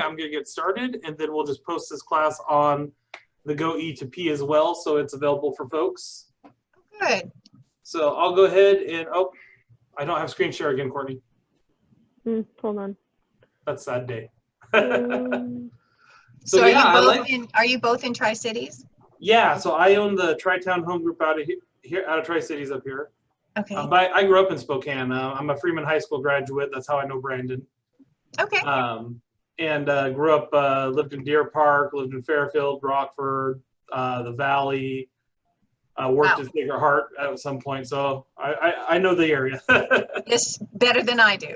I'm going to get started, and then we'll just post this class on the Go E2P as well, so it's available for folks. Good. So I'll go ahead and, oh, I don't have screen share again, Courtney. Hold on. That's a sad day. So yeah, are you both in Tri-Cities? Yeah, so I own the Tri-Town Home Group out of here, out of Tri-Cities up here. Okay. But I grew up in Spokane. I'm a Freeman High School graduate. That's how I know Brandon. Okay. And grew up, lived in Deer Park, lived in Fairfield, Rockford, the Valley. Worked at Sacred Heart at some point, so I know the area. Yes, better than I do.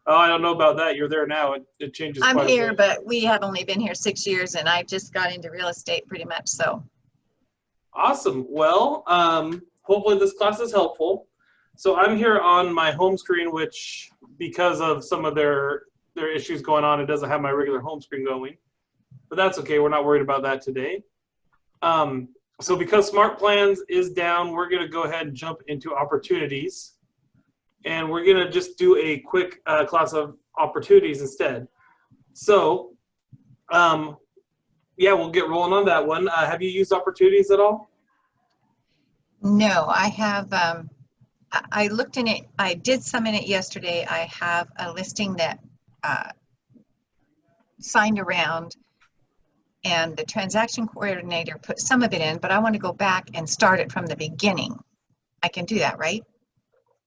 Oh, I don't know about that. You're there now. It changes. I'm quite here, a bit. but we have only been here 6 years, and I just got into real estate pretty much. So. Awesome. Well, hopefully this class is helpful. So I'm here on my home screen, which because of some of their issues going on, it doesn't have my regular home screen going. But that's okay. We're not worried about that today. So because Smart Plans is down, we're going to go ahead and jump into opportunities. And we're going to just do a quick class of opportunities instead. So, yeah, we'll get rolling on that one. Have you used opportunities at all? No, I have. I looked in it. I did some in it yesterday. I have a listing that signed around, and the transaction coordinator put some of it in, but I want to go back and start it from the beginning. I can do that, right?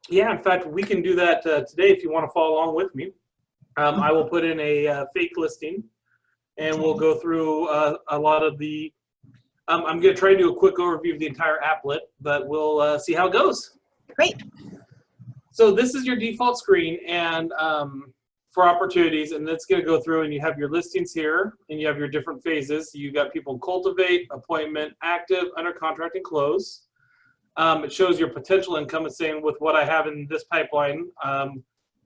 Yeah, in fact, we can do that today if you want to follow along with me. I will put in a fake listing, and we'll go through a lot of the, I'm going to try to do a quick overview of the entire applet, but we'll see how it goes. Great. So this is your default screen and for opportunities, and it's going to go through, and you have your listings here, and you have your different phases. You got people cultivate, appointment, active, under contract, and close. It shows your potential income. It's saying with what I have in this pipeline, I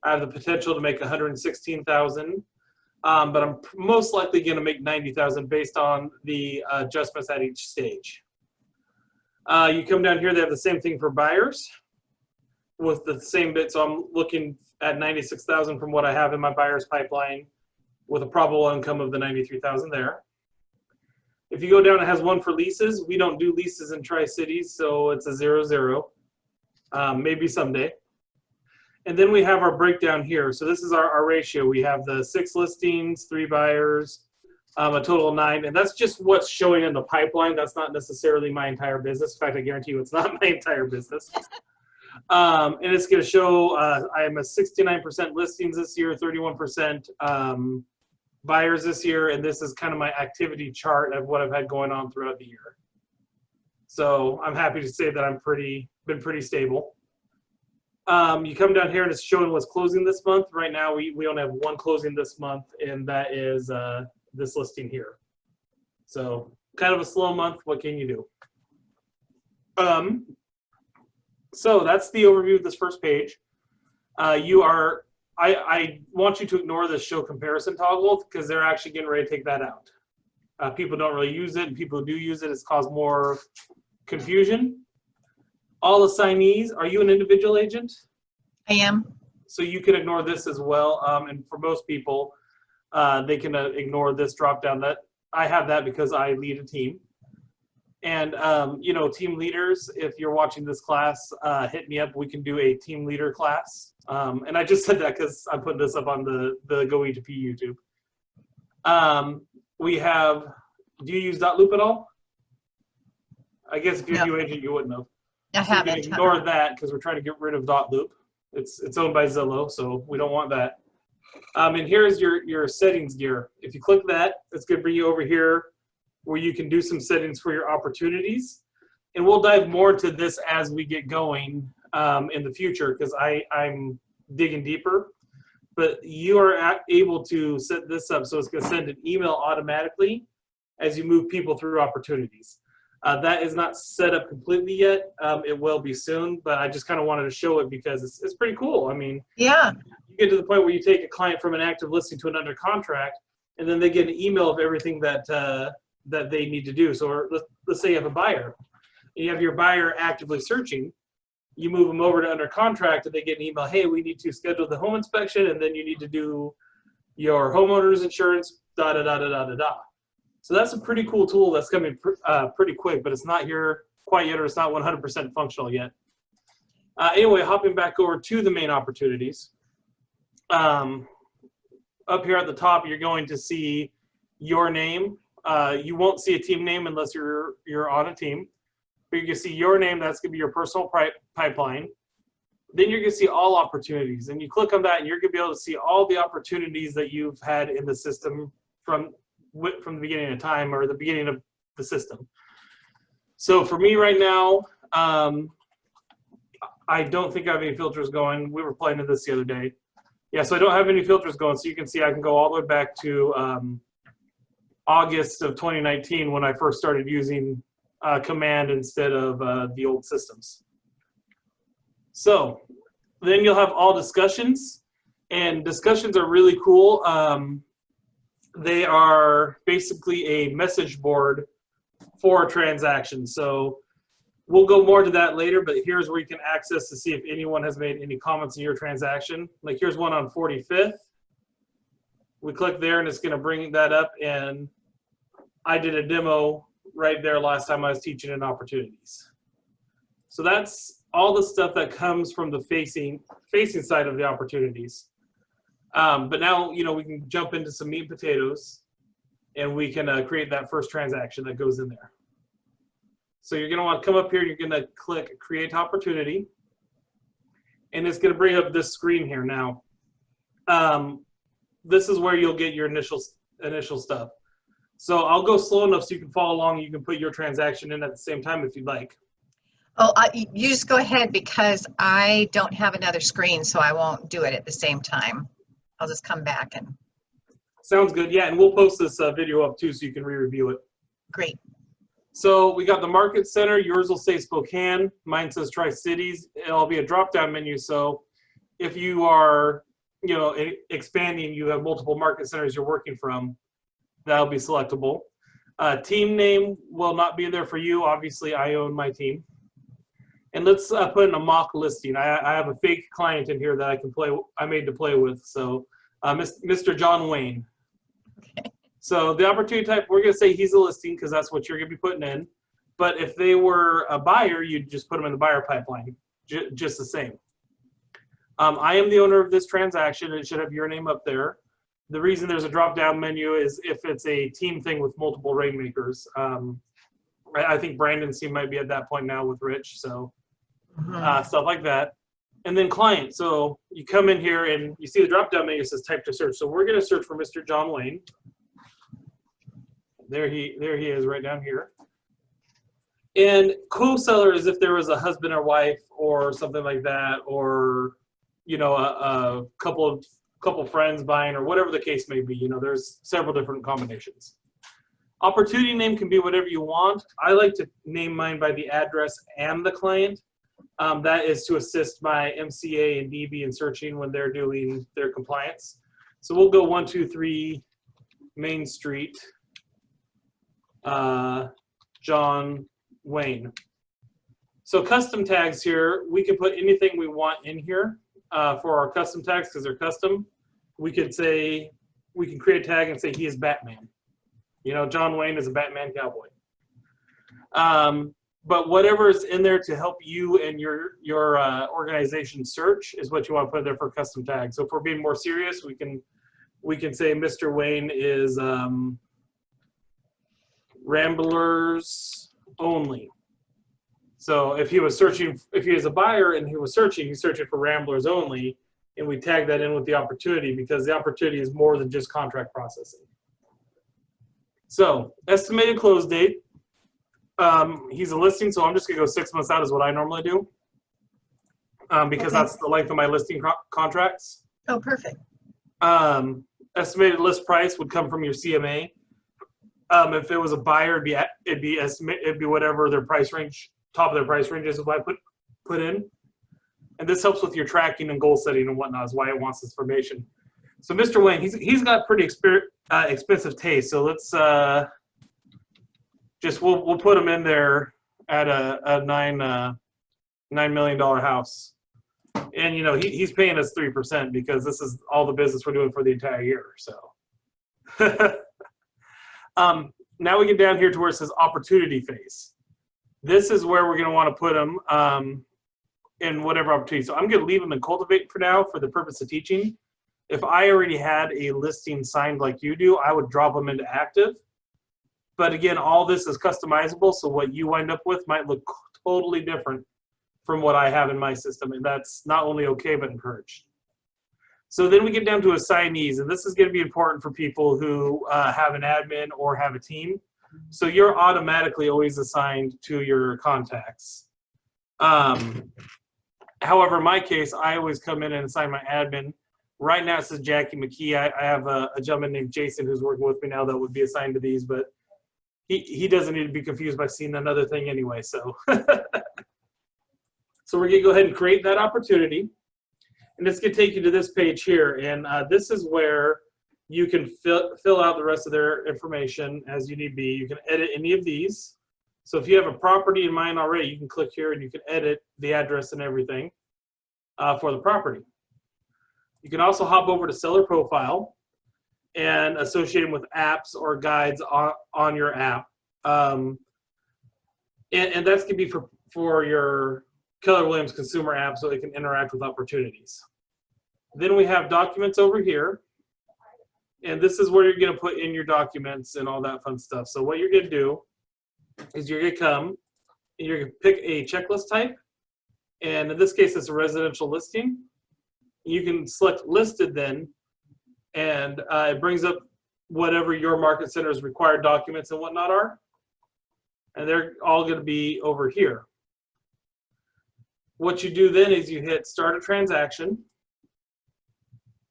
have the potential to make 116,000, but I'm most likely going to make 90,000 based on the adjustments at each stage. You come down here, they have the same thing for buyers with the same bit. So I'm looking at 96,000 from what I have in my buyer's pipeline with a probable income of the 93,000 there. If you go down, it has one for leases. We don't do leases in Tri-Cities, so it's a 0-0. Maybe someday. And then we have our breakdown here. So this is our ratio. We have the 6 listings, 3 buyers, a total of 9. And that's just what's showing in the pipeline. That's not necessarily my entire business. In fact, I guarantee you it's not my entire business. And it's going to show I am a 69% listings this year, 31% buyers this year, and this is kind of my activity chart of what I've had going on throughout the year. So I'm happy to say that I'm been pretty stable. You come down here and it's showing what's closing this month. Right now we only have one closing this month, and that is this listing here. So kind of a slow month. What can you do? So that's the overview of this first page. I want you to ignore the show comparison toggle because they're actually getting ready to take that out. People don't really use it, and people who do use it, it's caused more confusion. All assignees, are you an individual agent? I am. So you can ignore this as well. And for most people, they can ignore this drop down. That I have that because I lead a team. And, you know, team leaders, if you're watching this class, hit me up. We can do a team leader class. And I just said that because I'm putting this up on the Go E2P YouTube. We have, do you use .loop at all? I guess if you're a new agent, you wouldn't have. I haven't. You can ignore that because we're trying to get rid of .loop. It's owned by Zillow, so we don't want that. And here's your settings gear. If you click that, it's going to bring you over here where you can do some settings for your opportunities. And we'll dive more into this as we get going in the future because I'm digging deeper. But you are able to set this up so it's going to send an email automatically as you move people through opportunities. That is not set up completely yet. It will be soon, but I just kind of wanted to show it because it's pretty cool. I mean, yeah, you get to the point where you take a client from an active listing to an under contract, and then they get an email of everything that that they need to do. So let's say you have a buyer, and you have your buyer actively searching. You move them over to under contract, and they get an email, hey, we need to schedule the home inspection, and then you need to do, your homeowner's insurance, da da da da da da da. So that's a pretty cool tool that's coming pretty quick, but it's not here quite yet, or it's not 100% functional yet. Anyway, hopping back over to the main opportunities. Up here at the top, you're going to see your name. You won't see a team name unless you're on a team. But you can see your name. That's going to be your personal pipeline. Then you're going to see all opportunities, and you click on that, and you're going to be able to see all the opportunities that you've had in the system from the beginning of time, or the beginning of the system. So for me right now, I don't think I have any filters going. We were playing with this the other day. Yeah, so I don't have any filters going. So you can see I can go all the way back to August of 2019 when I first started using Command instead of the old systems. So then you'll have all discussions, and discussions are really cool. They are basically a message board for transactions. So we'll go more to that later, but here's where you can access to see if anyone has made any comments in your transaction. Like here's one on 45th. We click there and it's going to bring that up, and I did a demo right there last time I was teaching in opportunities. So that's all the stuff that comes from the facing side of the opportunities. But now, you know, we can jump into some meat and potatoes, and we can create that first transaction that goes in there. So you're going to want to come up here, you're going to click Create Opportunity, and it's going to bring up this screen here now. This is where you'll get your initial stuff. So I'll go slow enough so you can follow along. You can put your transaction in at the same time if you'd like. Oh, you just go ahead, because I don't have another screen, so I won't do it at the same time. I'll just come back and. Sounds good. Yeah, and we'll post this video up too so you can re-review it. Great. So we got the Market Center. Yours will say Spokane. Mine says Tri-Cities. It'll be a drop-down menu. So if you are, you know, expanding, you have multiple market centers you're working from, that'll be selectable. Team name will not be there for you. Obviously, I own my team. And let's put in a mock listing. I have a fake client in here that I made to play with. So Mr. John Wayne. Okay. So the opportunity type, we're going to say he's a listing because that's what you're going to be putting in. But if they were a buyer, you'd just put them in the buyer pipeline, just the same. I am the owner of this transaction. It should have your name up there. The reason there's a drop-down menu is if it's a team thing with multiple rainmakers. I think Brandon's team might be at that point now with Rich, so stuff like that. And then client. So you come in here and you see the drop-down menu says type to search. So we're going to search for Mr. John Wayne. There he is right down here. And co-seller is if there was a husband or wife or something like that, or you know, a couple friends buying, or whatever the case may be. You know, there's several different combinations. Opportunity name can be whatever you want. I like to name mine by the address and the client. That is to assist my MCA and DB in searching when they're doing their compliance. So we'll go 123 Main Street, John Wayne. So custom tags here, we can put anything we want in here for our custom tags because they're custom. We could say, we can create a tag and say he is Batman. You know, John Wayne is a Batman cowboy. But whatever is in there to help you and your organization search is what you want to put there for custom tags. So if we're being more serious, we can say Mr. Wayne is Ramblers only. So if he was searching, if he is a buyer and he was searching, he's searching for Ramblers only, and we tag that in with the opportunity because the opportunity is more than just contract processing. So estimated close date. He's a listing, so I'm just gonna go 6 months out is what I normally do because that's the length of my listing contracts. Oh, perfect. Estimated list price would come from your CMA. If it was a buyer, it'd be whatever their price range, top of their price range is what I put in. And this helps with your tracking and goal setting and whatnot, is why it wants this information. So Mr. Wayne, he's got pretty expensive taste. So let's we'll put him in there at a $9 million house And you know, he's paying us 3% because this is all the business we're doing for the entire year. So now we get down here to where it says opportunity phase. This is where we're going to want to put them in whatever opportunity. So I'm going to leave them in cultivate for now for the purpose of teaching. If I already had a listing signed like you do, I would drop them into active. But again, all this is customizable, so what you wind up with might look totally different from what I have in my system, and that's not only okay, but encouraged. So then we get down to assignees, and this is going to be important for people who have an admin or have a team. So you're automatically always assigned to your contacts. However, in my case, I always come in and assign my admin. Right now it says Jackie McKee. I have a gentleman named Jason who's working with me now that would be assigned to these, but he doesn't need to be confused by seeing another thing anyway. So, so we're going to go ahead and create that opportunity. And it's going to take you to this page here. And this is where you can fill out the rest of their information as you need be. You can edit any of these. So if you have a property in mind already, you can click here and you can edit the address and everything for the property. You can also hop over to seller profile and associate them with apps or guides on your app. And that's going to be for your Keller Williams consumer app so they can interact with opportunities. Then we have documents over here. And this is where you're going to put in your documents and all that fun stuff. So what you're going to do is you're going to come and you're going to pick a checklist type. And in this case, it's a residential listing. You can select listed then, and it brings up whatever your market center's required documents and whatnot are. And they're all going to be over here. What you do then is you hit start a transaction.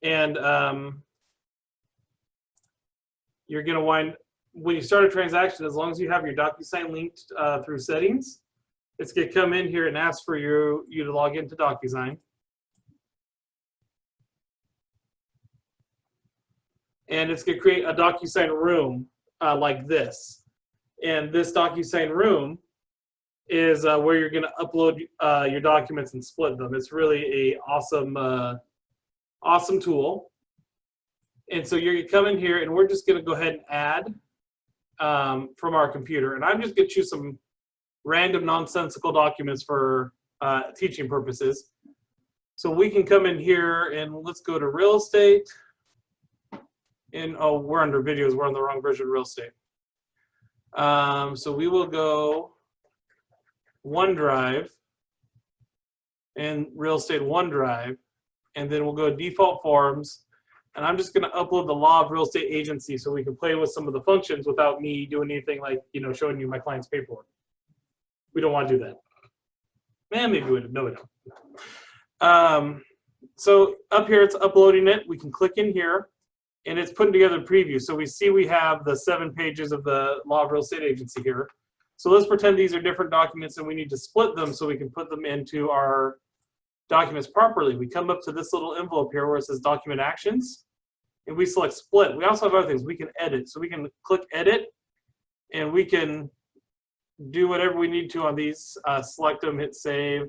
And you're going to when you start a transaction, as long as you have your DocuSign linked through settings, it's going to come in here and ask for you to log into DocuSign. And it's going to create a DocuSign room like this. And this DocuSign room is where you're going to upload your documents and split them. It's really a awesome tool. And so you're going to come in here, and we're just going to go ahead and add from our computer. And I'm just going to choose some random nonsensical documents for teaching purposes. So we can come in here, and let's go to real estate. And oh, we're under videos. We're on the wrong version of real estate. So we will go OneDrive and real estate OneDrive, and then we'll go default forms. And I'm just going to upload the law of real estate agency so we can play with some of the functions without me doing anything like, you know, showing you my client's paperwork. We don't want to do that. Maybe we do. No, we don't. So up here, it's uploading it. We can click in here, and it's putting together a preview. So we see we have the 7 pages of the law of real estate agency here. So let's pretend these are different documents, and we need to split them so we can put them into our documents properly. We come up to this little envelope here where it says document actions, and we select split. We also have other things we can edit. So we can click edit, and we can do whatever we need to on these, select them, hit save,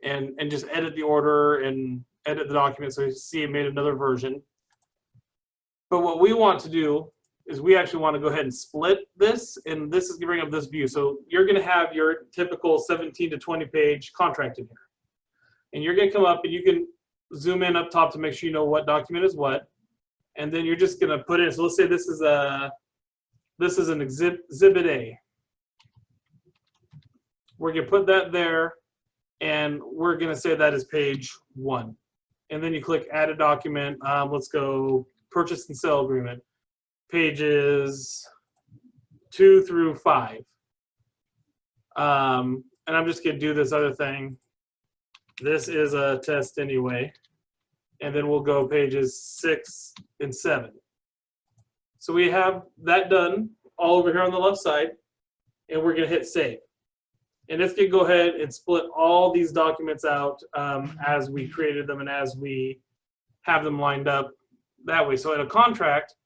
and just edit the order and edit the document so you see it made another version. But what we want to do is we actually want to go ahead and split this, and this is going to bring up this view. So you're going to have your typical 17 to 20 page contract in here. And you're going to come up, and you can zoom in up top to make sure you know what document is what. And then you're just going to put in, so let's say this is an exhibit A. We're going to put that there, and we're going to say that is page 1. And then you click add a document. Let's go purchase and sale agreement, pages 2 through 5. And I'm just going to do this other thing. This is a test anyway. And then we'll go pages 6 and 7. So we have that done all over here on the left side, and we're going to hit save. And it's going to go ahead and split all these documents out as we created them and as we have them lined up that way. So in a contract,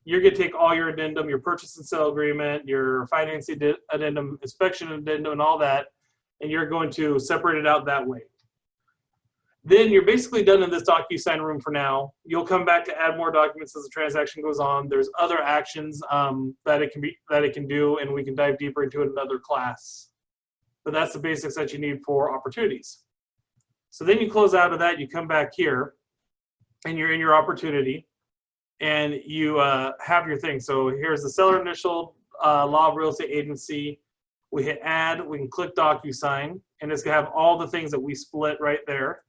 you're going to take all your addendum, your purchase and sale agreement, your financing addendum, inspection addendum, and all that, and you're going to separate it out that way. Then you're basically done in this DocuSign room for now. You'll come back to add more documents as the transaction goes on. There's other actions that it can do, and we can dive deeper into another class. But that's the basics that you need for opportunities. So then you close out of that, you come back here, and you're in your opportunity, and you have your thing. So here's the seller initial, law of real estate agency. We hit add, we can click DocuSign, and it's gonna have all the things that we split right there.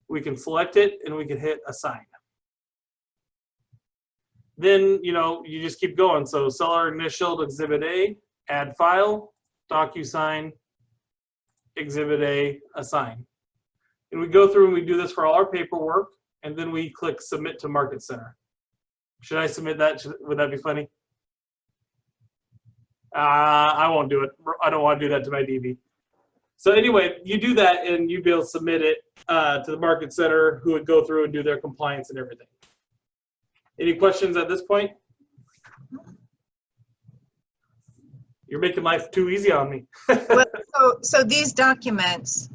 We can select it, and we can hit assign. Then, you just keep going. So seller initial, exhibit A, add file, DocuSign, exhibit A, assign. And we go through and we do this for all our paperwork, and then we click submit to Market Center. Should I submit that? Would that be funny? I won't do it. I don't want to do that to my DB. So anyway, you do that and you'd be able to submit it to the Market Center, who would go through and do their compliance and everything. Any questions at this point? You're making life too easy on me. Well, so these documents,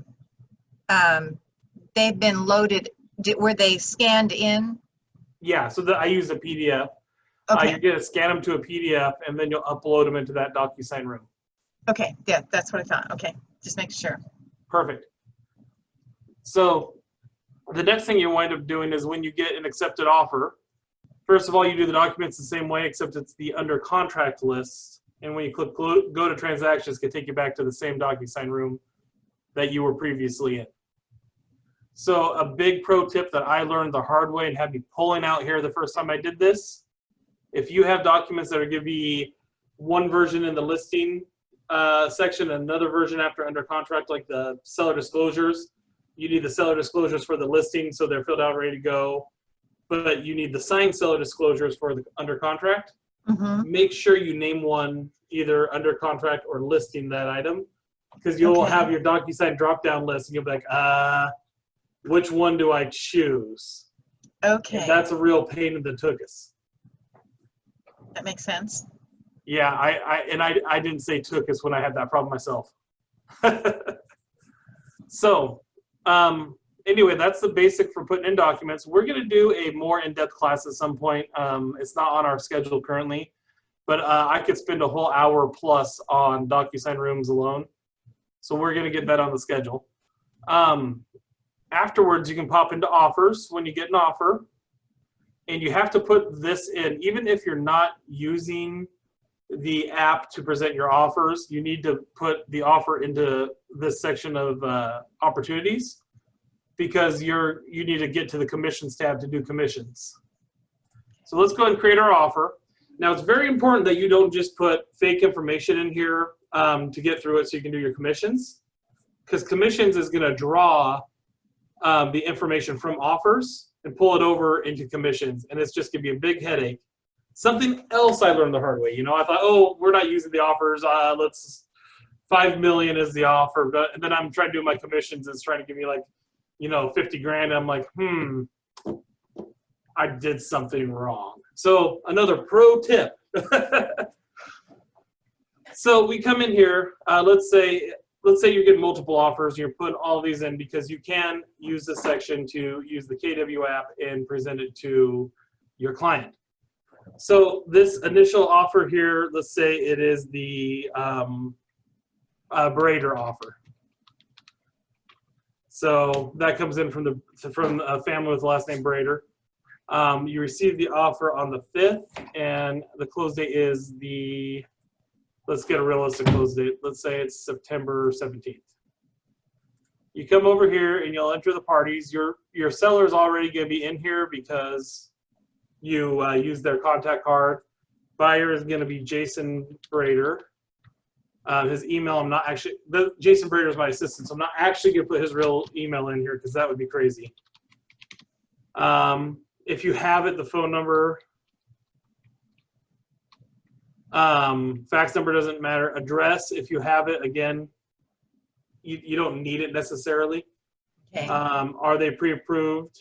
they've been loaded. Were they scanned in? Yeah, so I use a PDF. Okay. You're going to scan them to a PDF, and then you'll upload them into that DocuSign room. Okay, yeah, that's what I thought. Okay, just making sure. Perfect. So the next thing you wind up doing is when you get an accepted offer, first of all, you do the documents the same way, except it's the under contract list. And when you click go to transactions, it can take you back to the same DocuSign room that you were previously in. So a big pro tip that I learned the hard way and had me pulling out here the first time I did this, if you have documents that are going to be one version in the listing section, another version after under contract, like the seller disclosures, you need the seller disclosures for the listing so they're filled out, ready to go. But you need the signed seller disclosures for the under contract. Mm-hmm. Make sure you name one either under contract or listing that item, because you'll have your DocuSign drop-down list and you'll be like, which one do I choose? Okay. And that's a real pain in the tuchus. That makes sense. Yeah, I didn't say tuchus when I had that problem myself. So anyway, that's the basic for putting in documents. We're going to do a more in-depth class at some point. It's not on our schedule currently, but I could spend a whole hour plus on DocuSign rooms alone. So we're going to get that on the schedule. Afterwards, you can pop into offers when you get an offer, and you have to put this in. Even if you're not using the app to present your offers, you need to put the offer into this section of opportunities, because you need to get to the commissions tab to do commissions. So let's go ahead and create our offer. Now, it's very important that you don't just put fake information in here to get through it so you can do your commissions, because commissions is going to draw the information from offers and pull it over into commissions, and it's just going to be a big headache. Something else I learned the hard way. I thought, oh, we're not using the offers. Let's 5 million is the offer, but then I'm trying to do my commissions. It's trying to give me like, 50 grand. I'm like, I did something wrong. So another pro tip. So we come in here. Let's say you're getting multiple offers. You're putting all these in because you can use this section to use the KW app and present it to your client. So this initial offer here, let's say it is the Brader offer. So that comes in from a family with the last name Brader. You receive the offer on the 5th, and the close date is let's get a realistic close date. Let's say it's September 17th. You come over here and you'll enter the parties. Your seller is already going to be in here because you use their contact card. Buyer is going to be Jason Brader. His email, I'm not actually, Jason Brader is my assistant, so I'm not actually going to put his real email in here because that would be crazy. If you have it, the phone number, fax number doesn't matter. Address, if you have it, again, you don't need it necessarily. Okay. Are they pre-approved?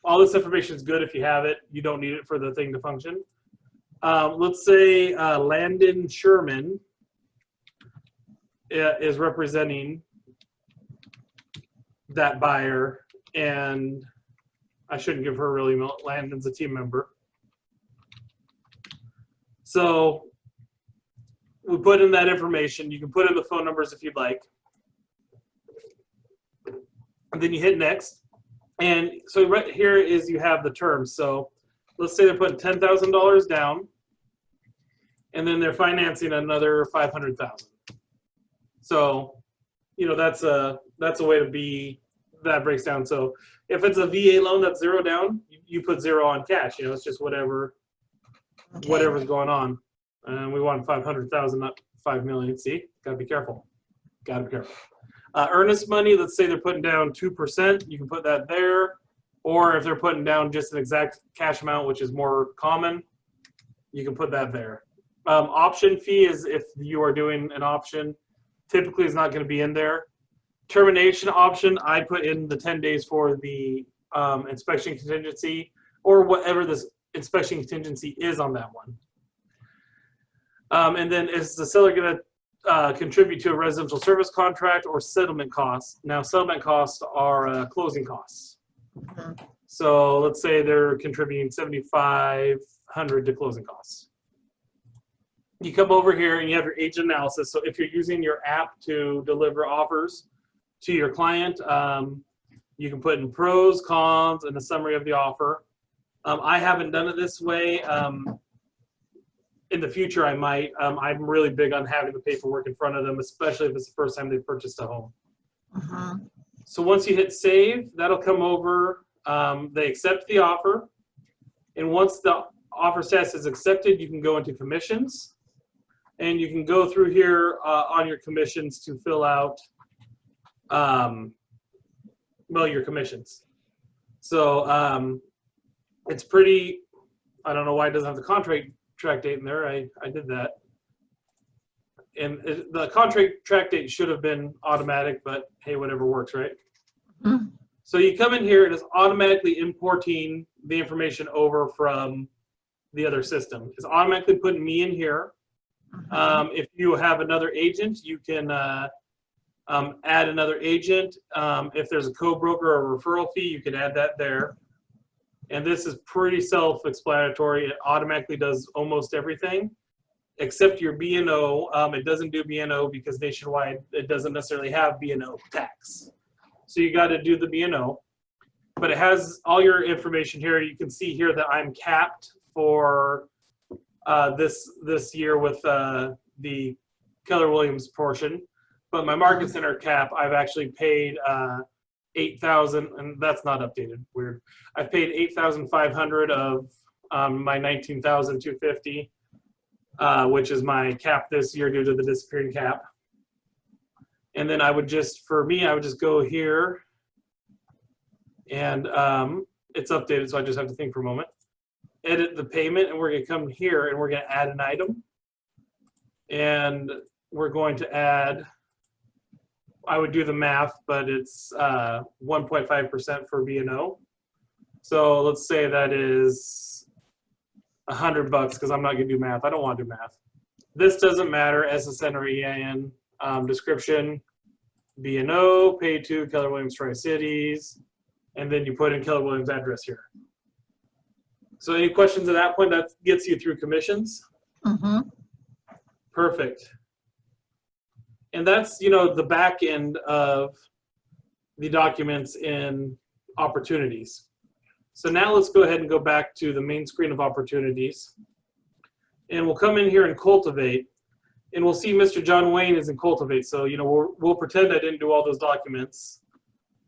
All this information is good if you have it. You don't need it for the thing to function. Let's say Landon Sherman is representing that buyer, and I shouldn't give her real email. Landon's a team member. So we put in that information. You can put in the phone numbers if you'd like. And then you hit next. And so right here is you have the terms. So let's say they're putting $10,000 down, and then they're financing another $500,000. So, you know, that's a way to be, that breaks down. So if it's a VA loan that's zero down, you put zero on cash. You know, it's just whatever's going on. And we want 500,000, not 5 million. See, gotta be careful. Gotta be careful. Earnest money, let's say they're putting down 2%, you can put that there. Or if they're putting down just an exact cash amount, which is more common, you can put that there. Option fee is if you are doing an option, typically is not going to be in there. Termination option, I put in the 10 days for the inspection contingency, or whatever this inspection contingency is on that one. And then is the seller going to contribute to a residential service contract or settlement costs? Now, settlement costs are closing costs. So let's say they're contributing $7,500 to closing costs. You come over here and you have your agent analysis. So if you're using your app to deliver offers to your client, you can put in pros, cons, and a summary of the offer. I haven't done it this way. In the future, I might. I'm really big on having the paperwork in front of them, especially if it's the first time they've purchased a home. So once you hit save, that'll come over. They accept the offer. And once the offer status is accepted, you can go into commissions. And you can go through here on your commissions to fill out, your commissions. So it's pretty, I don't know why it doesn't have the contract date in there. I did that. And the contract date should have been automatic, but hey, whatever works, right? So you come in here and it's automatically importing the information over from the other system. It's automatically putting me in here. If you have another agent, you can add another agent. If there's a co-broker or a referral fee, you can add that there. And this is pretty self-explanatory. It automatically does almost everything except your B&O. It doesn't do B&O because nationwide it doesn't necessarily have B&O tax. So you got to do the B&O. But it has all your information here. You can see here that I'm capped for this year with the Keller Williams portion. But my market center cap, I've actually paid $8,000, and that's not updated. Weird. I've paid $8,500 of my $19,250, which is my cap this year due to the disappearing cap. And then I would just, for me, I would just go here, and it's updated, so I just have to think for a moment. Edit the payment, and we're going to come here, and we're going to add an item. And we're going to add, I would do the math, but it's 1.5% for B&O. So let's say that is $100 because I'm not going to do math. I don't want to do math. This doesn't matter, SSN or EIN. Description, B&O, paid to Keller Williams Tri-Cities, and then you put in Keller Williams address here. So any questions at that point? That gets you through commissions? Perfect. And that's, you know, the back end of the documents in opportunities. So now let's go ahead and go back to the main screen of opportunities. And we'll come in here and cultivate. And we'll see Mr. John Wayne is in cultivate. So, you know, we'll pretend I didn't do all those documents,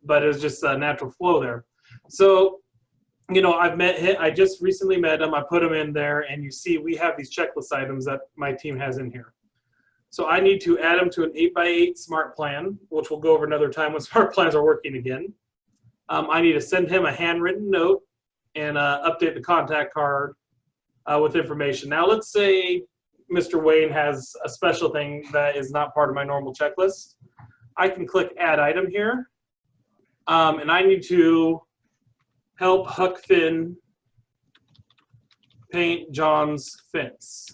but it was just a natural flow there. So, you know, I just recently met him. I put him in there, and you see we have these checklist items that my team has in here. So I need to add him to an 8x8 smart plan, which we'll go over another time when smart plans are working again. I need to send him a handwritten note and update the contact card with information. Now, let's say Mr. Wayne has a special thing that is not part of my normal checklist. I can click Add Item here, and I need to help Huck Finn paint John's fence.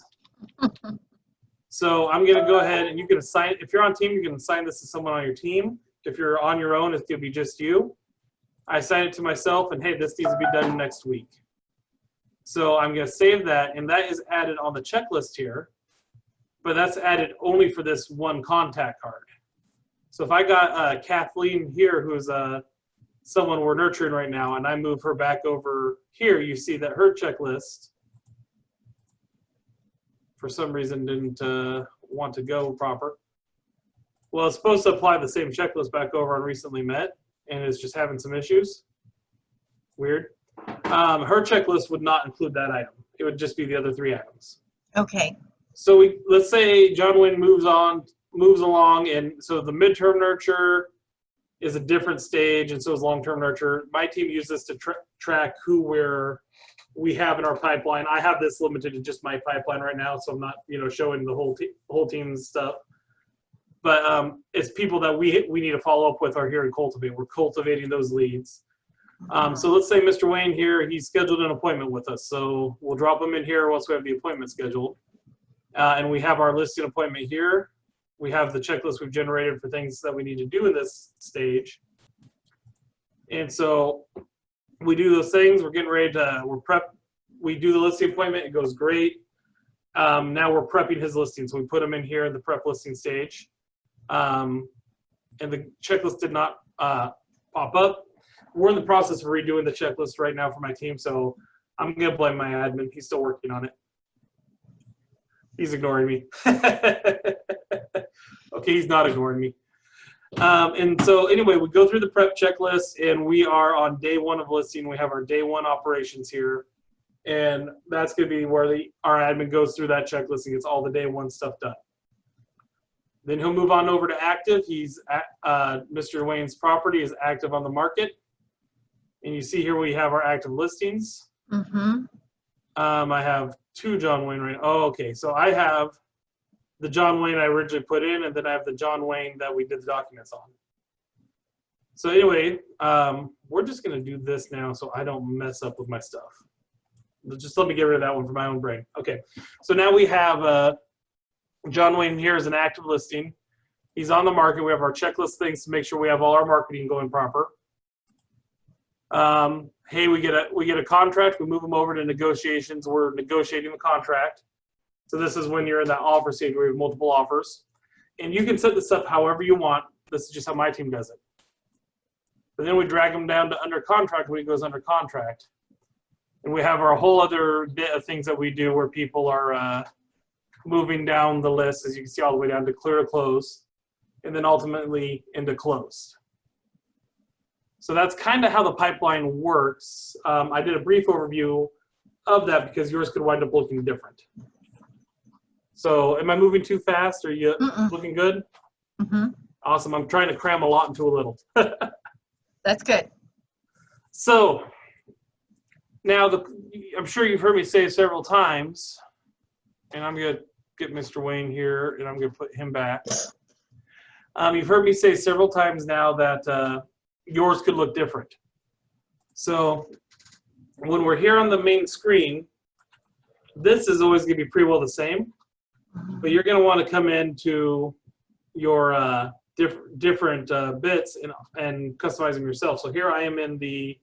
So I'm going to go ahead, and you can assign, if you're on team, you can assign this to someone on your team. You If you're on your own, it's gonna be just you. I assign it to myself and hey, this needs to be done next week. So I'm gonna save that, and that is added on the checklist here, but that's added only for this one contact card. So if I got Kathleen here, who's someone we're nurturing right now, and I move her back over here, you see that her checklist, for some reason, didn't want to go proper. Well, it's supposed to apply the same checklist back over on recently met, and it's just having some issues. Weird. Her checklist would not include that item. It would just be the other 3 items. Okay. So let's say John Wayne moves along, and so the midterm nurture is a different stage, and so is long-term nurture. My team uses this to track who we have in our pipeline. I have this limited to just my pipeline right now, so I'm not showing the whole team's stuff. But it's people that we need to follow up with are here in Cultivate. We're cultivating those leads. So let's say Mr. Wayne here, he's scheduled an appointment with us. So we'll drop him in here once we have the appointment scheduled. And we have our listing appointment here. We have the checklist we've generated for things that we need to do in this stage. And so we do those things. We're getting ready to, we do the listing appointment. It goes great. Now we're prepping his listing. So we put him in here in the prep listing stage. And the checklist did not pop up. We're in the process of redoing the checklist right now for my team. So I'm going to blame my admin. He's still working on it. He's ignoring me. Okay, he's not ignoring me. And so anyway, we go through the prep checklist, and we are on day 1 of listing. We have our day 1 operations here, and that's going to be where our admin goes through that checklist and gets all the day 1 stuff done. Then he'll move on over to active. He's Mr. Wayne's property is active on the market, and you see here we have our active listings. Mm-hmm. I have 2 John Wayne right now. Oh, okay. So I have the John Wayne I originally put in, and then I have the John Wayne that we did the documents on. So anyway, we're just going to do this now so I don't mess up with my stuff. Just let me get rid of that one for my own brain. Okay. So now we have John Wayne here is an active listing. He's on the market. We have our checklist things to make sure we have all our marketing going proper. Hey, we get a contract. We move them over to negotiations. We're negotiating the contract. So this is when you're in that offer stage where you have multiple offers. And you can set this up however you want. This is just how my team does it. But then we drag them down to under contract when he goes under contract. And we have our whole other bit of things that we do where people are moving down the list, as you can see, all the way down to clear to close, and then ultimately into closed. So that's kind of how the pipeline works. I did a brief overview of that because yours could wind up looking different. So am I moving too fast? Are you looking good? Mm-hmm. Awesome. I'm trying to cram a lot into a little. That's good. So now I'm sure you've heard me say several times, and I'm going to get Mr. Wayne here, and I'm going to put him back. You've heard me say several times now that yours could look different. So when we're here on the main screen, this is always going to be pretty well the same, but you're going to want to come into your different bits and customize them yourself. So here I am in the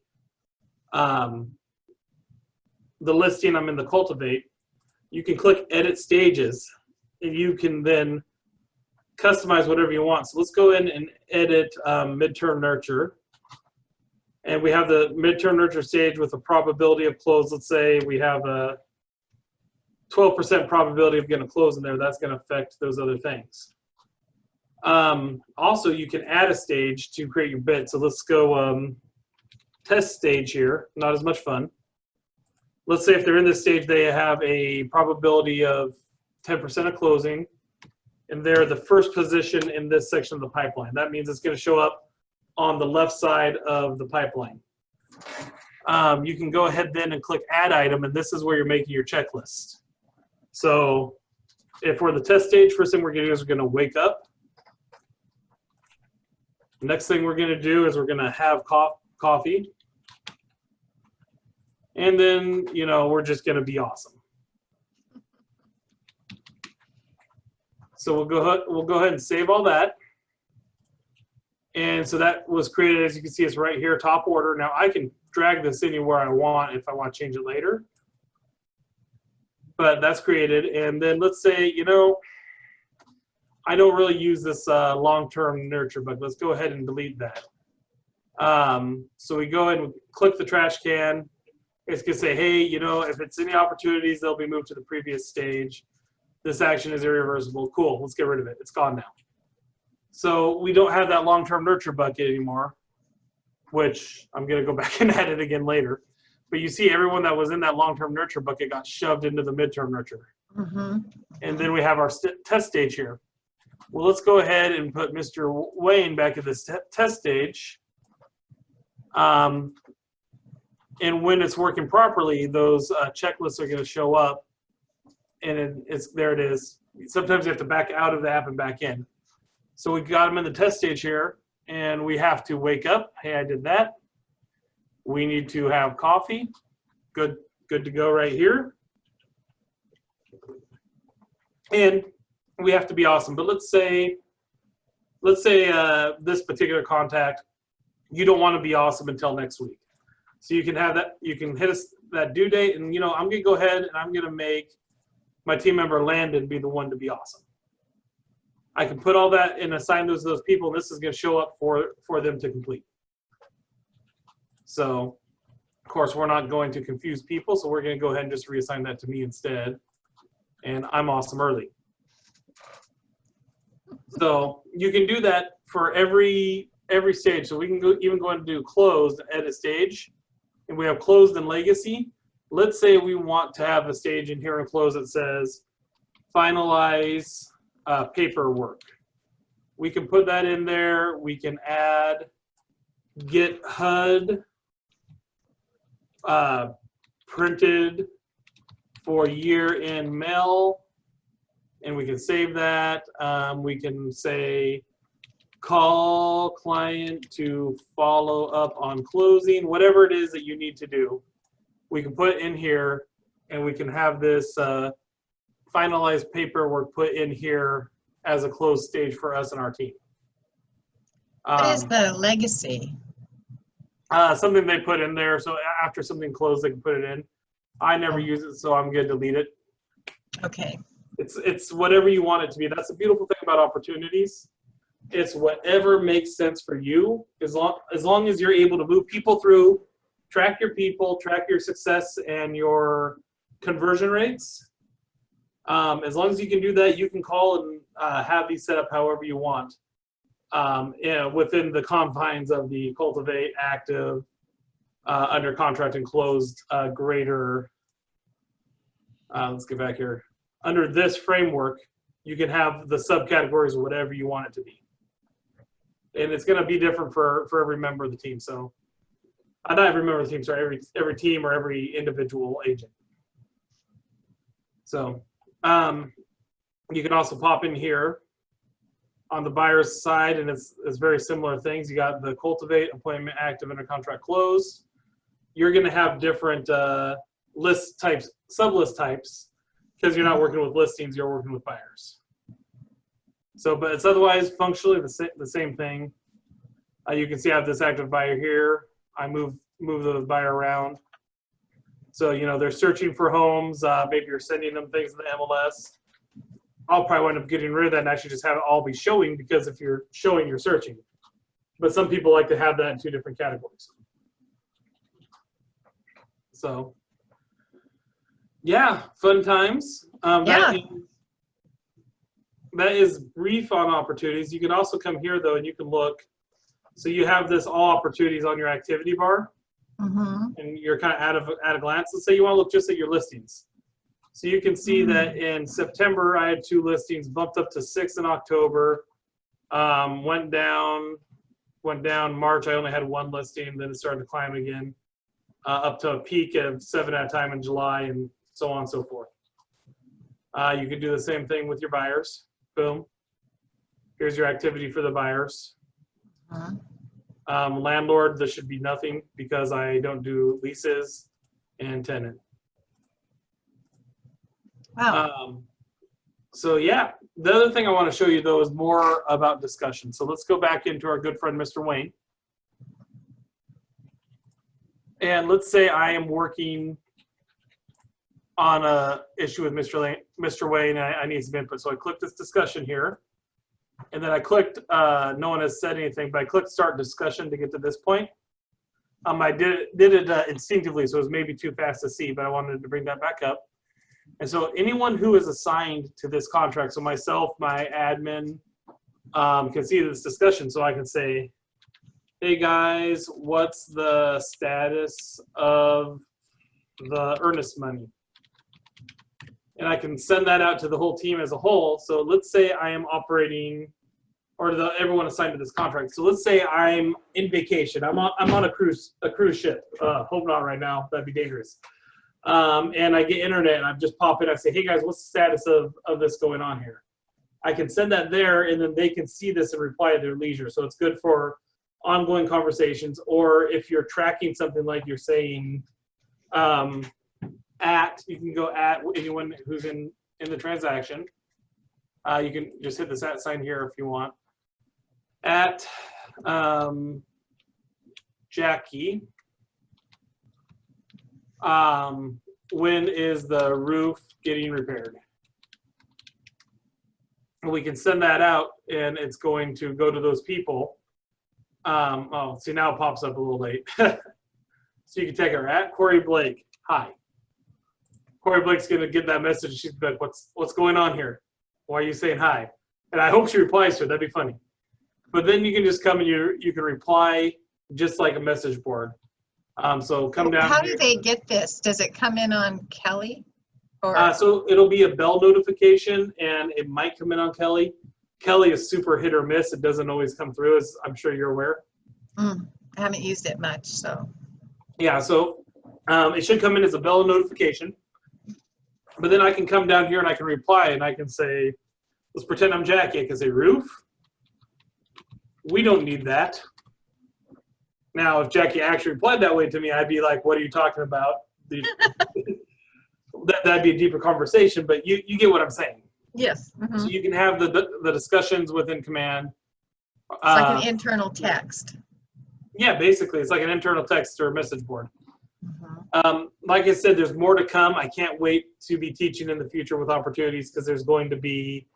listing. I'm in the Cultivate. You can click Edit Stages, and you can then customize whatever you want. So let's go in and edit midterm nurture. And we have the midterm nurture stage with a probability of close. Let's say we have a 12% probability of getting a close in there. That's going to affect those other things. Also, you can add a stage to create your bid. So let's go test stage here. Not as much fun. Let's say if they're in this stage, they have a probability of 10% of closing, and they're the first position in this section of the pipeline. That means it's going to show up on the left side of the pipeline. You can go ahead then and click Add Item, and this is where you're making your checklist. So if we're the test stage, first thing we're going to do is we're going to wake up. The next thing we're going to do is we're going to have coffee. And then, we're just going to be awesome. So we'll go ahead and save all that. And so that was created, as you can see, it's right here, top order. Now I can drag this anywhere I want if I want to change it later. But that's created. And then let's say, you know, I don't really use this long-term nurture bug. Let's go ahead and delete that. So we go ahead and click the trash can. It's going to say, hey, you know, if it's any opportunities, they'll be moved to the previous stage. This action is irreversible. Cool, let's get rid of it. It's gone now. So we don't have that long-term nurture bucket anymore, which I'm going to go back and edit again later. But you see everyone that was in that long-term nurture bucket got shoved into the midterm nurture. Mm-hmm. And then we have our test stage here. Well, let's go ahead and put Mr. Wayne back at this test stage. And when it's working properly, those checklists are going to show up. And there it is. Sometimes you have to back out of the app and back in. So we got them in the test stage here, and we have to wake up. Hey, I did that. We need to have coffee. Good to go right here. And we have to be awesome. But let's say this particular contact, you don't want to be awesome until next week. So you can have that. You can hit us that due date, and you know I'm gonna go ahead and I'm gonna make my team member Landon be the one to be awesome. I can put all that and assign those to those people. And this is going to show up for them to complete. So, of course, we're not going to confuse people, so we're going to go ahead and just reassign that to me instead. And I'm awesome early. So you can do that for every stage. So we can even go and do closed, edit stage, and we have closed and legacy. Let's say we want to have a stage in here and close that says finalize paperwork. We can put that in there. We can add get HUD printed for year-end mail, and we can save that. We can say call client to follow up on closing, whatever it is that you need to do. We can put in here, and we can have this finalized paperwork put in here as a closed stage for us and our team. What is the legacy? Something they put in there, so after something closed, they can put it in. I never use it, so I'm going to delete it. Okay. It's whatever you want it to be. That's the beautiful thing about opportunities. It's whatever makes sense for you, as long as you're able to move people through, track your people, track your success and your conversion rates. As long as you can do that, you can call and have these set up however you want. Within the confines of the cultivate, active, under contract and closed greater. Let's get back here. Under this framework, you can have the subcategories of whatever you want it to be. And it's going to be different for every member of the team. So, not every member of the team, sorry, every team or every individual agent. So, you can also pop in here on the buyer's side, and it's very similar things. You got the cultivate, appointment, active, under contract, closed. You're going to have different list types, sub-list types, because you're not working with listings, you're working with buyers. So, but it's otherwise functionally the same thing. You can see I have this active buyer here. I move the buyer around. So, you know, they're searching for homes. Maybe you're sending them things in the MLS. I'll probably wind up getting rid of that and actually just have it all be showing, because if you're showing, you're searching. But some people like to have that in two different categories. So, yeah, fun times. Yeah. That is brief on opportunities. You can also come here, though, and you can look. So you have this all opportunities on your activity bar. Mm-hmm. And you're kind of at a glance. Let's say you want to look just at your listings. So you can see that in September, I had 2 listings, bumped up to 6 in October, went down March, I only had 1 listing, then it started to climb again, up to a peak of 7 at a time in July, and so on and so forth. You can do the same thing with your buyers. Boom. Here's your activity for the buyers. Landlord, this should be nothing because I don't do leases and tenant. Wow. So yeah, The other thing I want to show you, though, is more about discussion. So let's go back into our good friend, Mr. Wayne. And let's say I am working on a issue with Mr. Wayne, and I need some input. So I click this discussion here. And then I clicked, no one has said anything, but I clicked start discussion to get to this point. I did it instinctively, so it was maybe too fast to see, but I wanted to bring that back up. And so anyone who is assigned to this contract, so myself, my admin, can see this discussion. So I can say, hey guys, what's the status of the earnest money? And I can send that out to the whole team as a whole. So let's say I am operating, or everyone assigned to this contract. So let's say I'm in vacation. I'm on a cruise ship. Hope not right now. That'd be dangerous. And I get internet, and I just pop in. I say, hey guys, what's the status of this going on here? I can send that there, and then they can see this and reply at their leisure. So it's good for ongoing conversations, or if you're tracking something like you're saying, you can go at anyone who's in the transaction. You can just hit this @ sign here if you want. At Jackie, when is the roof getting repaired? And we can send that out, and it's going to go to those people. Oh, see, now it pops up a little late. So you can take her at Corey Blake. Hi. Corey Blake's gonna get that message. She's like, "What's going on here? Why are you saying hi?" And I hope she replies to it. That'd be funny. But then you can just come and you can reply just like a message board. So come down. How here. do they get this? Does it come in on Kelly? Or So it'll be a bell notification, and it might come in on Kelly. Kelly is super hit or miss. It doesn't always come through, as I'm sure you're aware. I haven't used it much, so. Yeah, so it should come in as a bell notification. But then I can come down here and I can reply, and I can say, let's pretend I'm Jackie. I can say, roof? We don't need that. Now, if Jackie actually replied that way to me, I'd be like, what are you talking about? That'd be a deeper conversation, but you get what I'm saying. Yes. So you can have the discussions within command. It's like an internal text. Yeah, basically, it's like an internal text or a message board. Like I said, there's more to come. I can't wait to be teaching in the future with opportunities, because there's going to be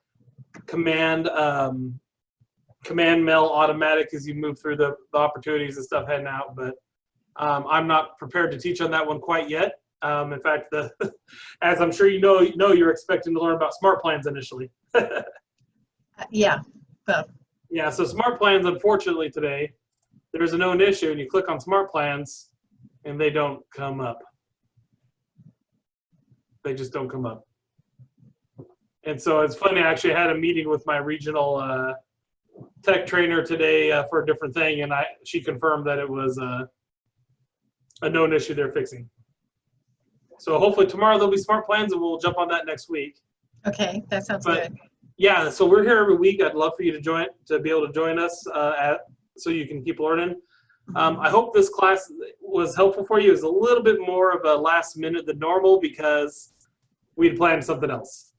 command mail automatic as you move through the opportunities and stuff heading out. But I'm not prepared to teach on that one quite yet. In fact, as I'm sure you know, you're expecting to learn about smart plans initially. Yeah. Yeah, so smart plans, unfortunately today, there's a known issue, and you click on smart plans, and they don't come up. They just don't come up. And so it's funny, I actually had a meeting with my regional tech trainer today for a different thing, and she confirmed that it was a known issue they're fixing. So hopefully tomorrow there'll be smart plans, and we'll jump on that next week. Okay, that sounds good. Yeah, so we're here every week. I'd love for you to be able to join us so you can keep learning. I hope this class was helpful for you. It was a little bit more of a last minute than normal because we'd planned something else.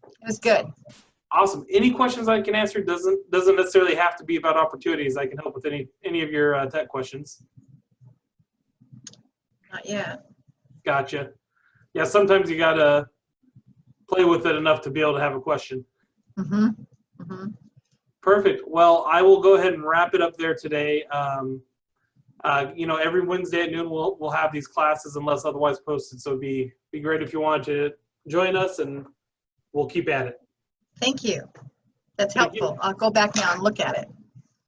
It was good. Awesome. Any questions I can answer? Doesn't necessarily have to be about opportunities. I can help with any of your tech questions. Not yet. Gotcha. Yeah, sometimes you gotta play with it enough to be able to have a question. Perfect. Well, I will go ahead and wrap it up there today. Every Wednesday at noon we'll have these classes unless otherwise posted. So it'd be great if you wanted to join us, and we'll keep at it. Thank you. That's helpful. I'll go back now and look at it.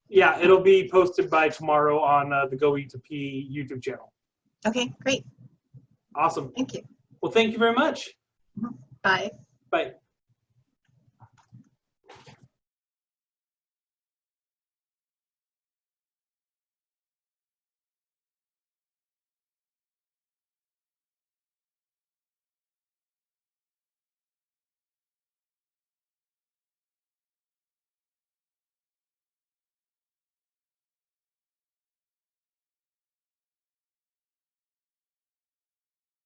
Yeah, it'll be posted by tomorrow on the Go E2P YouTube channel. Okay, great. Awesome. Thank you. Well, thank you very much. Bye. Bye.